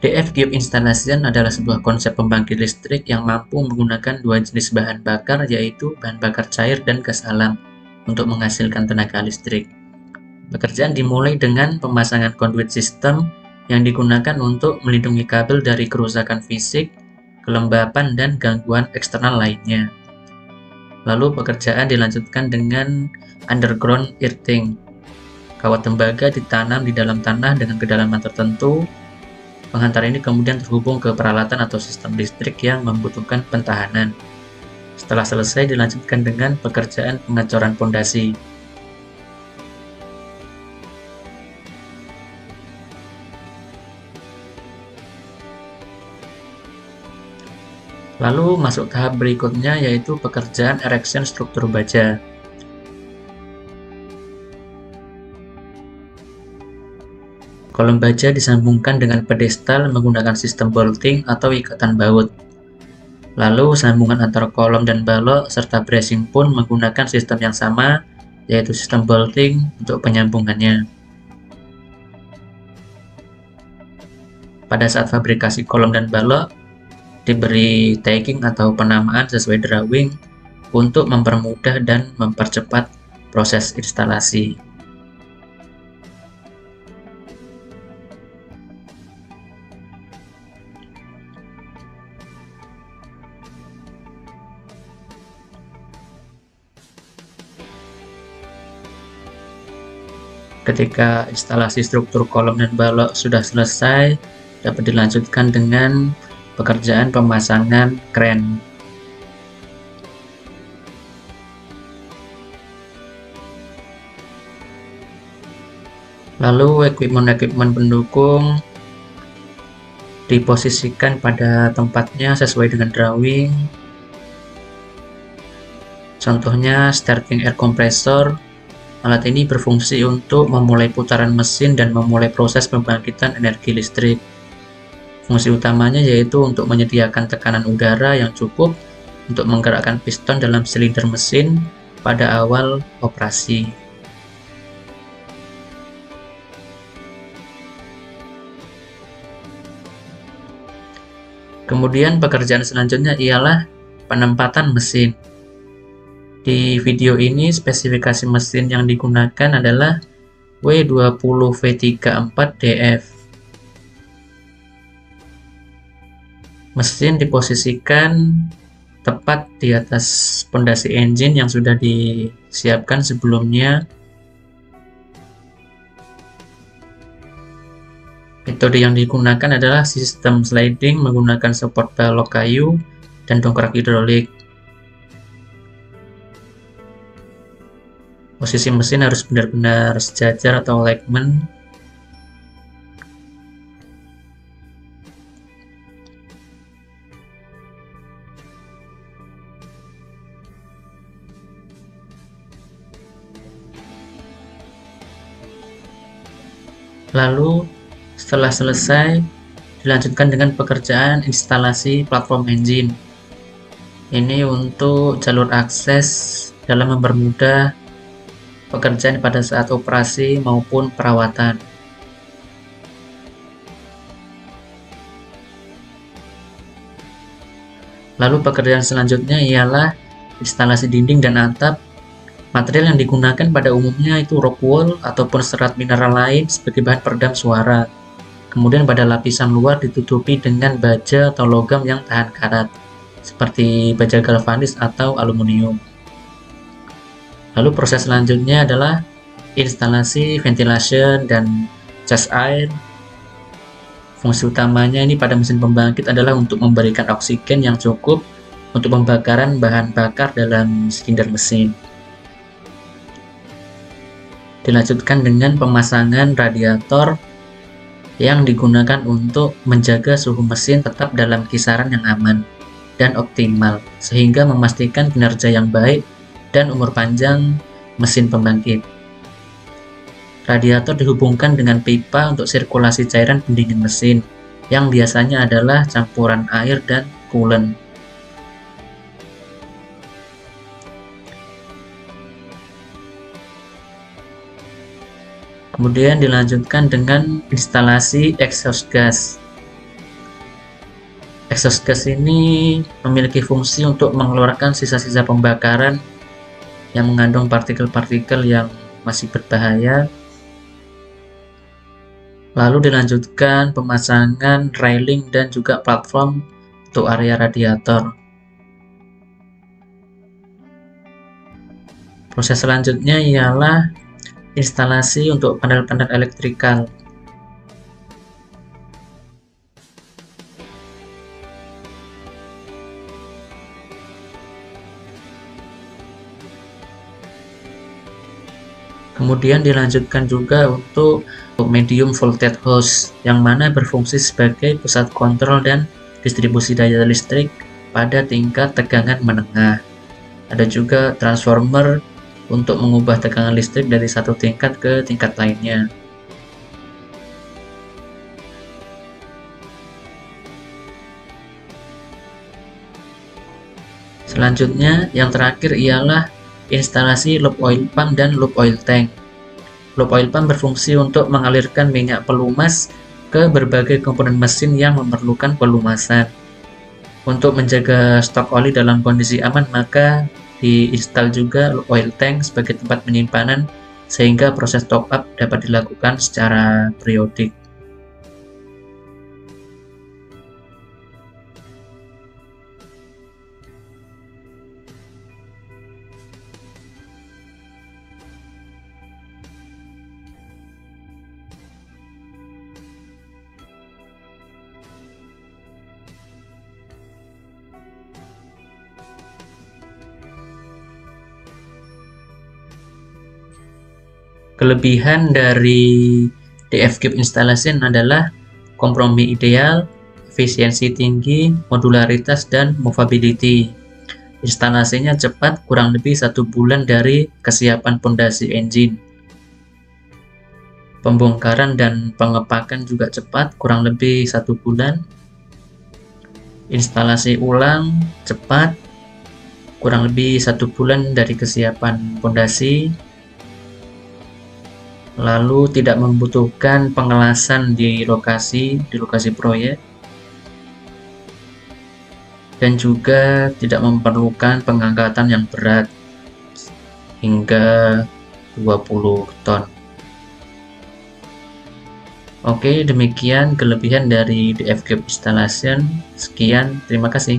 DF Cube Installation adalah sebuah konsep pembangkit listrik yang mampu menggunakan dua jenis bahan bakar, yaitu bahan bakar cair dan gas alam, untuk menghasilkan tenaga listrik. Pekerjaan dimulai dengan pemasangan conduit system yang digunakan untuk melindungi kabel dari kerusakan fisik, kelembapan, dan gangguan eksternal lainnya. Lalu pekerjaan dilanjutkan dengan underground earthing. Kawat tembaga ditanam di dalam tanah dengan kedalaman tertentu. Penghantar ini kemudian terhubung ke peralatan atau sistem listrik yang membutuhkan pentahanan. Setelah selesai, dilanjutkan dengan pekerjaan pengecoran pondasi. Lalu masuk tahap berikutnya, yaitu pekerjaan erection struktur baja. Kolom baja disambungkan dengan pedestal menggunakan sistem bolting atau ikatan baut. Lalu sambungan antara kolom dan balok serta bracing pun menggunakan sistem yang sama, yaitu sistem bolting untuk penyambungannya. Pada saat fabrikasi kolom dan balok, diberi tagging atau penamaan sesuai drawing untuk mempermudah dan mempercepat proses instalasi. Ketika instalasi struktur kolom dan balok sudah selesai, dapat dilanjutkan dengan pekerjaan pemasangan kren. Lalu equipment pendukung diposisikan pada tempatnya sesuai dengan drawing. Contohnya starting air compressor. Alat ini berfungsi untuk memulai putaran mesin dan memulai proses pembangkitan energi listrik. Fungsi utamanya yaitu untuk menyediakan tekanan udara yang cukup untuk menggerakkan piston dalam silinder mesin pada awal operasi. Kemudian pekerjaan selanjutnya ialah penempatan mesin. Di video ini spesifikasi mesin yang digunakan adalah W20V34DF. Mesin diposisikan tepat di atas pondasi engine yang sudah disiapkan sebelumnya. Metode yang digunakan adalah sistem sliding menggunakan support balok kayu dan dongkrak hidrolik. Posisi mesin harus benar-benar sejajar atau alignment. Lalu setelah selesai, dilanjutkan dengan pekerjaan instalasi platform engine. Ini untuk jalur akses dalam mempermudah pekerjaan pada saat operasi maupun perawatan. Lalu pekerjaan selanjutnya ialah instalasi dinding dan atap. Material yang digunakan pada umumnya itu rock wool ataupun serat mineral lain sebagai bahan peredam suara. Kemudian pada lapisan luar ditutupi dengan baja atau logam yang tahan karat, seperti baja galvanis atau aluminium. Lalu proses selanjutnya adalah instalasi ventilation dan cas air. Fungsi utamanya ini pada mesin pembangkit adalah untuk memberikan oksigen yang cukup untuk pembakaran bahan bakar dalam silinder mesin. Dilanjutkan dengan pemasangan radiator yang digunakan untuk menjaga suhu mesin tetap dalam kisaran yang aman dan optimal, sehingga memastikan kinerja yang baik dan umur panjang mesin pembangkit. Radiator dihubungkan dengan pipa untuk sirkulasi cairan pendingin mesin, yang biasanya adalah campuran air dan coolant. Kemudian dilanjutkan dengan instalasi exhaust gas. Exhaust gas ini memiliki fungsi untuk mengeluarkan sisa-sisa pembakaran yang mengandung partikel-partikel yang masih berbahaya. Lalu dilanjutkan pemasangan railing dan juga platform untuk area radiator. Proses selanjutnya ialah instalasi untuk panel-panel elektrikal. Kemudian dilanjutkan juga untuk medium voltage hose, yang mana berfungsi sebagai pusat kontrol dan distribusi daya listrik pada tingkat tegangan menengah. Ada juga transformer untuk mengubah tegangan listrik dari satu tingkat ke tingkat lainnya. Selanjutnya, yang terakhir ialah instalasi loop oil pump dan loop oil tank. Loop oil pump berfungsi untuk mengalirkan minyak pelumas ke berbagai komponen mesin yang memerlukan pelumasan. Untuk menjaga stok oli dalam kondisi aman, maka diinstal juga loop oil tank sebagai tempat penyimpanan sehingga proses top up dapat dilakukan secara periodik. Kelebihan dari DF Cube Installation adalah kompromi ideal, efisiensi tinggi, modularitas, dan movability. Instalasinya cepat, kurang lebih 1 bulan dari kesiapan pondasi engine. Pembongkaran dan pengepakan juga cepat, kurang lebih 1 bulan. Instalasi ulang cepat, kurang lebih 1 bulan dari kesiapan pondasi. Lalu tidak membutuhkan pengelasan di lokasi proyek, dan juga tidak memerlukan pengangkatan yang berat hingga 20 ton. Oke, demikian kelebihan dari DF Cube Installation. Sekian, terima kasih.